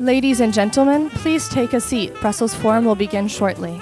Ladies and gentlemen, please take a seat. Brussels Forum will begin shortly.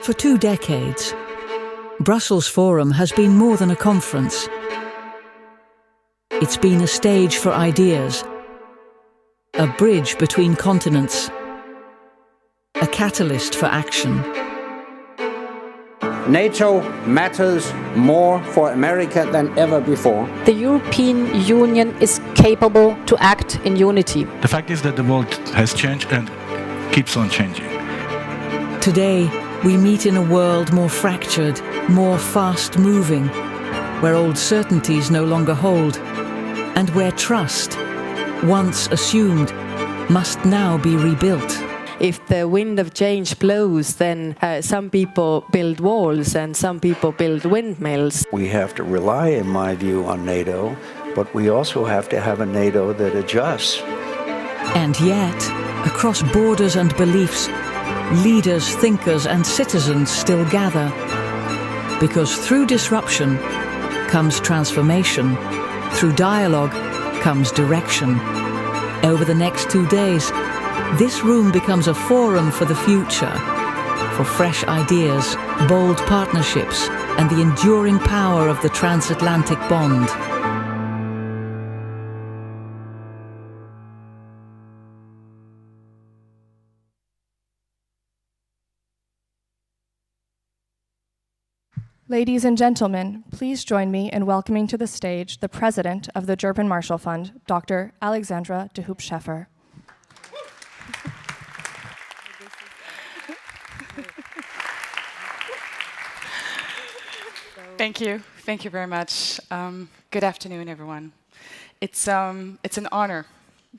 For 2 decades, Brussels Forum has been more than a conference. It's been a stage for ideas, a bridge between continents, a catalyst for action. NATO matters more for America than ever before. The European Union is capable to act in unity. The fact is that the world has changed and keeps on changing. Today, we meet in a world more fractured, more fast-moving, where old certainties no longer hold, and where trust, once assumed, must now be rebuilt. If the wind of change blows, then some people build walls and some people build windmills. We have to rely, in my view, on NATO, but we also have to have a NATO that adjusts. And yet, across borders and beliefs, leaders, thinkers, and citizens still gather. Because through disruption comes transformation. Through dialogue comes direction. Over the next 2 days, this room becomes a forum for the future, for fresh ideas, bold partnerships, and the enduring power of the transatlantic bond. Ladies and gentlemen, please join me in welcoming to the stage the President of the German Marshall Fund, Dr. Alexandra de Hoop-Scheffer. Thank you. Thank you very much. Good afternoon, everyone. It's an honor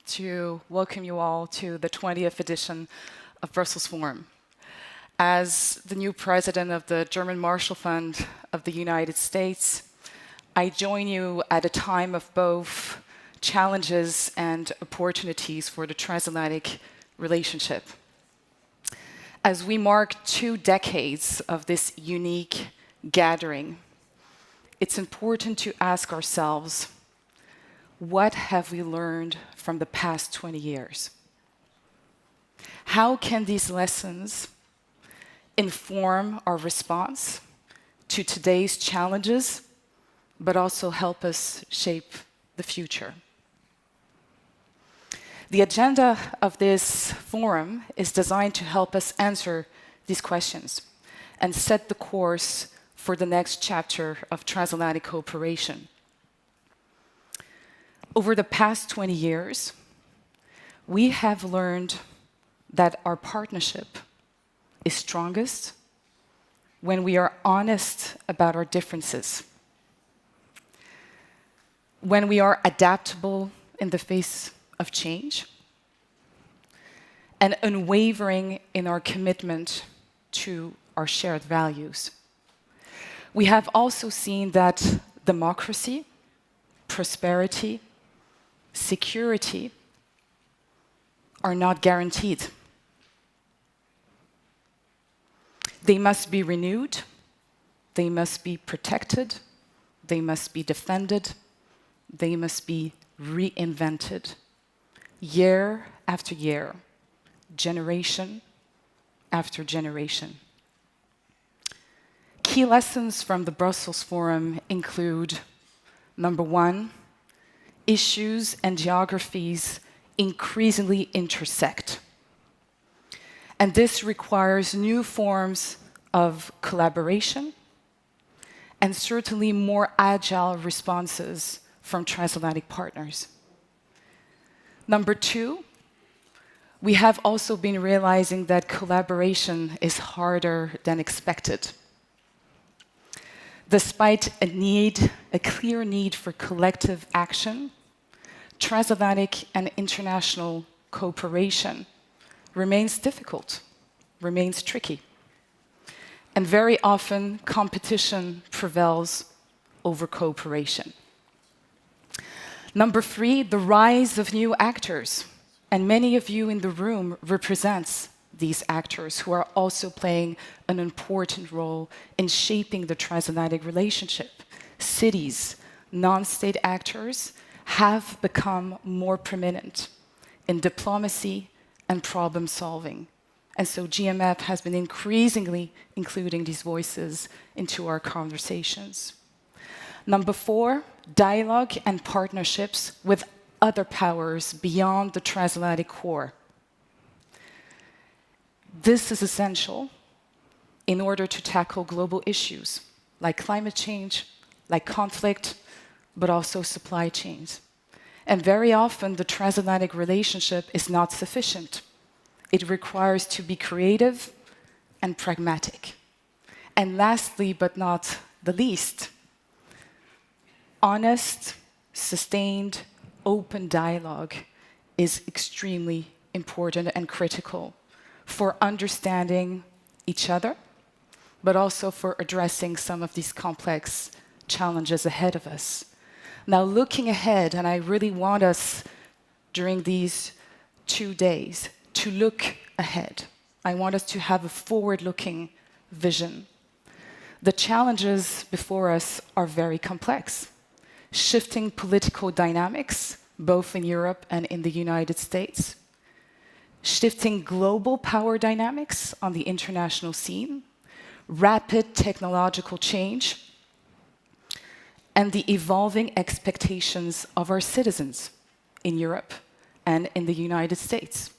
to welcome you all to the 20th edition of Brussels Forum. As the new president of the German Marshall Fund of the United States, I join you at a time of both challenges and opportunities for the transatlantic relationship. As we mark 2 decades of this unique gathering, it's important to ask ourselves, what have we learned from the past 20 years? How can these lessons inform our response to today's challenges, but also help us shape the future? The agenda of this forum is designed to help us answer these questions and set the course for the next chapter of transatlantic cooperation. Over the past 20 years, we have learned that our partnership is strongest when we are honest about our differences, when we are adaptable in the face of change, and unwavering in our commitment to our shared values. We have also seen that democracy, prosperity, security are not guaranteed. They must be renewed, they must be protected, they must be defended, they must be reinvented, year after year, generation after generation. Key lessons from the Brussels Forum include, number 1, issues and geographies increasingly intersect. And this requires new forms of collaboration and certainly more agile responses from transatlantic partners. Number 2, we have also been realizing that collaboration is harder than expected. Despite a clear need for collective action, transatlantic and international cooperation remains difficult, remains tricky. And very often, competition prevails over cooperation. Number 3, the rise of new actors. And many of you in the room represents these actors who are also playing an important role in shaping the transatlantic relationship. Cities, non-state actors have become more prominent in diplomacy and problem solving, And so GMF has been increasingly including these voices into our conversations. Number 4, dialogue and partnerships with other powers beyond the transatlantic core. This is essential in order to tackle global issues like climate change, like conflict, but also supply chains. And very often, the transatlantic relationship is not sufficient. It requires to be creative and pragmatic. And lastly, but not the least, honest, sustained, open dialogue is extremely important and critical for understanding each other, but also for addressing some of these complex challenges ahead of us. Now, looking ahead, and I really want us during these 2 days to look ahead. I want us to have a forward-looking vision. The challenges before us are very complex. Shifting political dynamics, both in Europe and in the United States. Shifting global power dynamics on the international scene. Rapid technological change, and the evolving expectations of our citizens in Europe and in the United States.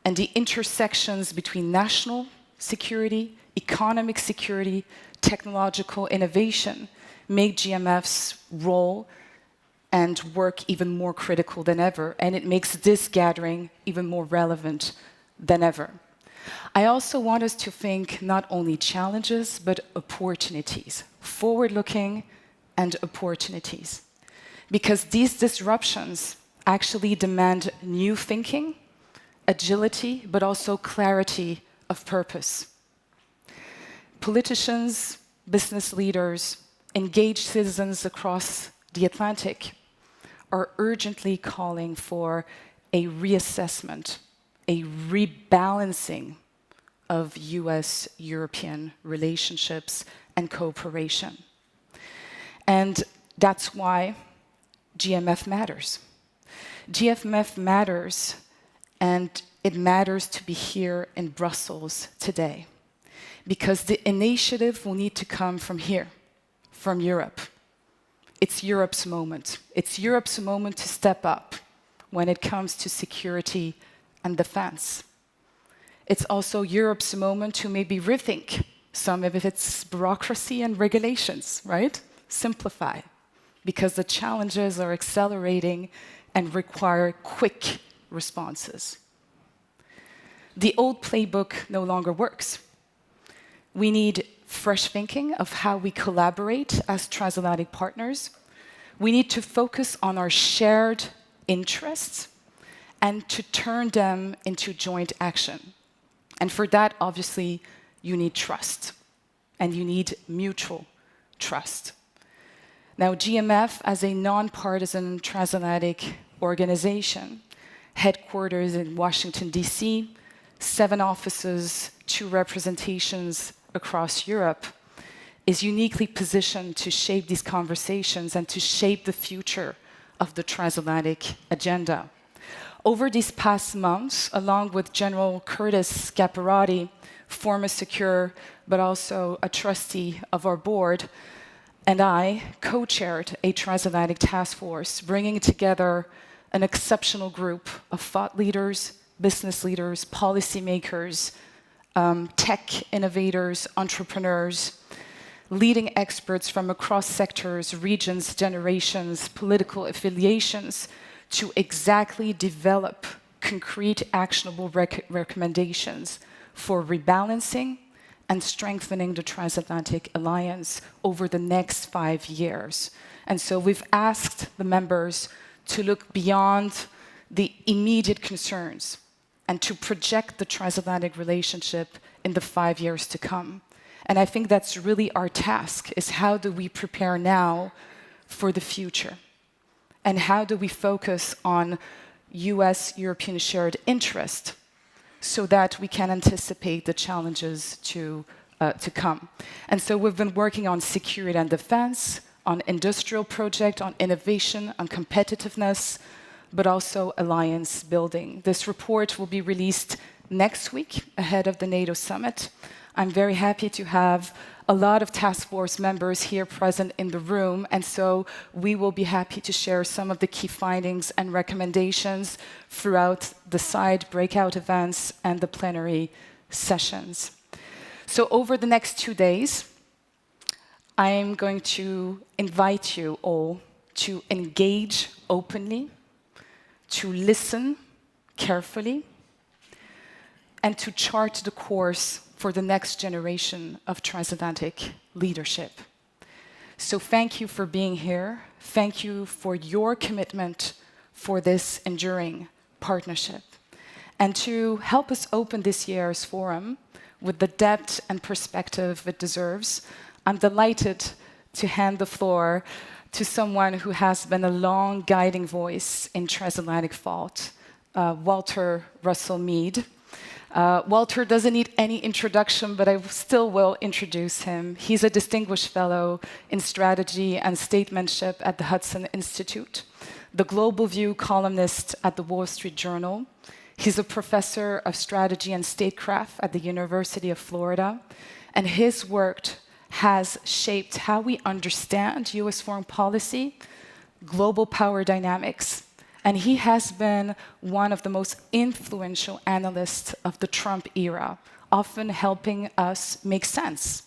And the intersections between national security, economic security, technological innovation make GMF's role and work even more critical than ever, and it makes this gathering even more relevant than ever. I also want us to think not only challenges, but opportunities, forward-looking and opportunities. Because these disruptions actually demand new thinking, agility, but also clarity of purpose. Politicians, business leaders, engaged citizens across the Atlantic are urgently calling for a reassessment, a rebalancing of US-European relationships and cooperation. And that's why GMF matters. GMF matters, and it matters to be here in Brussels today. Because the initiative will need to come from here, from Europe. It's Europe's moment. It's Europe's moment to step up when it comes to security and defense. It's also Europe's moment to maybe rethink some of its bureaucracy and regulations, right? Simplify, because the challenges are accelerating and require quick responses. The old playbook no longer works. We need fresh thinking of how we collaborate as transatlantic partners. We need to focus on our shared interests and to turn them into joint action. And for that, obviously, you need trust, and you need mutual trust. Now, GMF, as a nonpartisan transatlantic organization, headquarters in Washington, D.C., 7 offices, 2 representations across Europe, is uniquely positioned to shape these conversations and to shape the future of the transatlantic agenda. Over these past months, along with General Curtis Scaparrotti, former secure but also a trustee of our board, and I co-chaired a transatlantic task force, bringing together an exceptional group of thought leaders, business leaders, policymakers, tech innovators, entrepreneurs, leading experts from across sectors, regions, generations, political affiliations, to exactly develop concrete, actionable recommendations for rebalancing and strengthening the transatlantic alliance over the next 5 years. And so we've asked the members to look beyond the immediate concerns and to project the transatlantic relationship in the 5 years to come. And I think that's really our task, is how do we prepare now for the future? And how do we focus on US-European shared interest so that we can anticipate the challenges to come? And so we've been working on security and defense, on industrial project, on innovation, on competitiveness, but also alliance building. This report will be released next week ahead of the NATO summit. I'm very happy to have a lot of task force members here present in the room, and so we will be happy to share some of the key findings and recommendations throughout the side breakout events and the plenary sessions. So over the next 2 days, I am going to invite you all to engage openly, to listen carefully, and to chart the course for the next generation of transatlantic leadership. So thank you for being here. Thank you for your commitment for this enduring partnership. And to help us open this year's forum with the depth and perspective it deserves, I'm delighted to hand the floor to someone who has been a long guiding voice in transatlantic thought, Walter Russell Mead. Walter doesn't need any introduction, but I still will introduce him. He's a distinguished fellow in strategy and statesmanship at the Hudson Institute, the Global View columnist at the Wall Street Journal. He's a professor of strategy and statecraft at the University of Florida, and his work has shaped how we understand US foreign policy, global power dynamics, and he has been one of the most influential analysts of the Trump era, often helping us make sense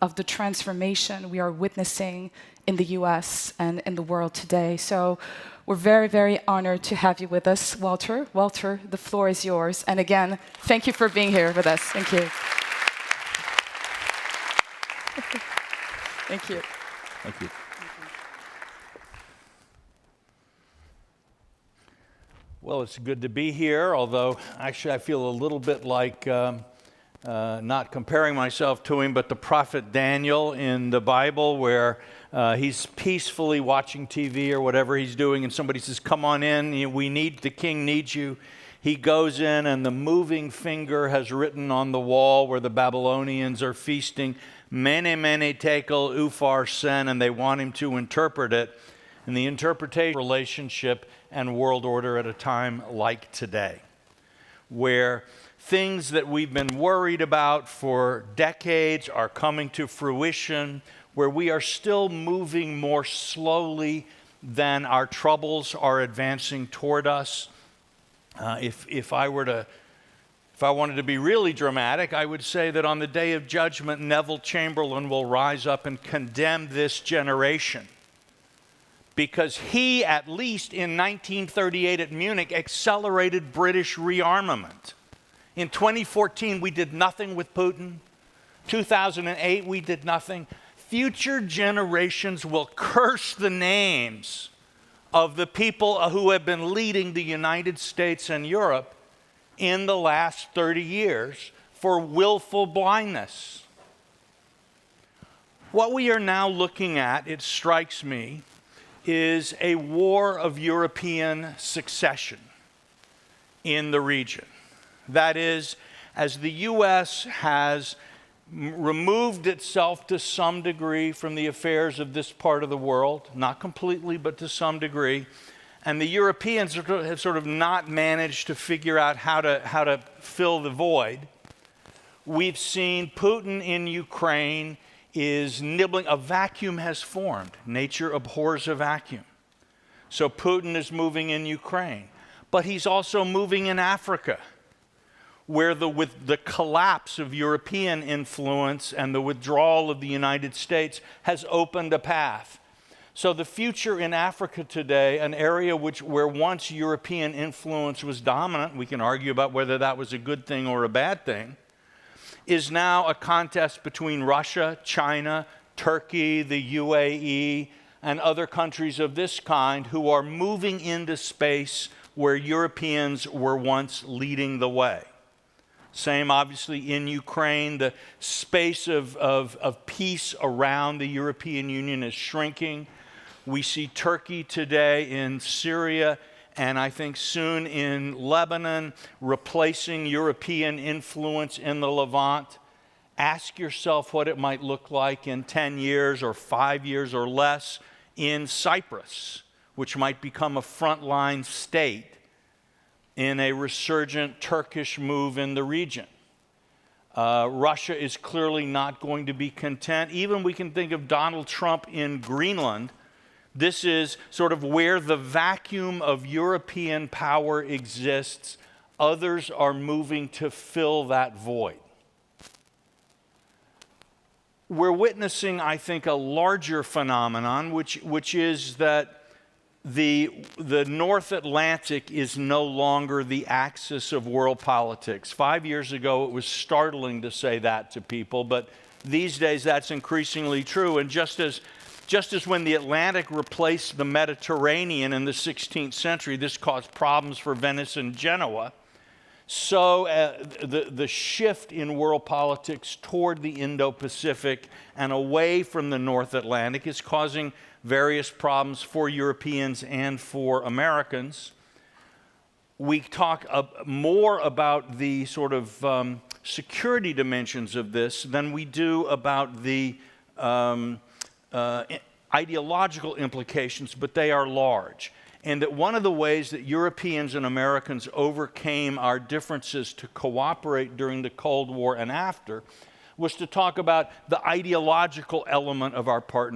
of the transformation we are witnessing in the US and in the world today. So we're very, very honored to have you with us, Walter. Walter, the floor is yours. And again, thank you for being here with us. Thank you. Thank you. Thank you. Well, it's good to be here, although actually I feel a little bit like not comparing myself to him, but the prophet Daniel in the Bible, where he's peacefully watching TV or whatever he's doing, and somebody says, "Come on in, the king needs you." He goes in, and the moving finger has written on the wall where the Babylonians are feasting, "Mene, mene, tekel, upharsin," sen, and they want him to interpret it. And the interpretation relationship and world order at a time like today, where things that we've been worried about for decades are coming to fruition, where we are still moving more slowly than our troubles are advancing toward us. If I wanted to be really dramatic, I would say that on the day of judgment, Neville Chamberlain will rise up and condemn this generation, because he, at least in 1938 at Munich, accelerated British rearmament. In 2014, we did nothing with Putin. 2008, we did nothing. Future generations will curse the names of the people who have been leading the United States and Europe in the last 30 years for willful blindness. What we are now looking at, it strikes me, is a war of European succession in the region. That is, as the U.S. has removed itself to some degree from the affairs of this part of the world, not completely, but to some degree, and the Europeans have sort of not managed to figure out how to fill the void, we've seen Putin in Ukraine is nibbling. A vacuum has formed. Nature abhors a vacuum. So Putin is moving in Ukraine, but he's also moving in Africa, where with the collapse of European influence and the withdrawal of the United States has opened a path. So the future in Africa today, an area where once European influence was dominant, we can argue about whether that was a good thing or a bad thing, is now a contest between Russia, China, Turkey, the UAE, and other countries of this kind who are moving into space where Europeans were once leading the way. Same, obviously, in Ukraine. The space of peace around the European Union is shrinking. We see Turkey today in Syria, and I think soon in Lebanon, replacing European influence in the Levant. Ask yourself what it might look like in 10 years or 5 years or less in Cyprus, which might become a frontline state in a resurgent Turkish move in the region. Russia is clearly not going to be content. Even we can think of Donald Trump in Greenland. This is sort of where the vacuum of European power exists. Others are moving to fill that void. We're witnessing, I think, a larger phenomenon, which is that the North Atlantic is no longer the axis of world politics. 5 years ago, it was startling to say that to people, but these days that's increasingly true. And just as when the Atlantic replaced the Mediterranean in the 16th century, this caused problems for Venice and Genoa, so the shift in world politics toward the Indo-Pacific and away from the North Atlantic is causing various problems for Europeans and for Americans. We talk more about the sort of security dimensions of this than we do about the ideological implications, but they are large. And that one of the ways that Europeans and Americans overcame our differences to cooperate during the Cold War and after was to talk about the ideological element of our partnership.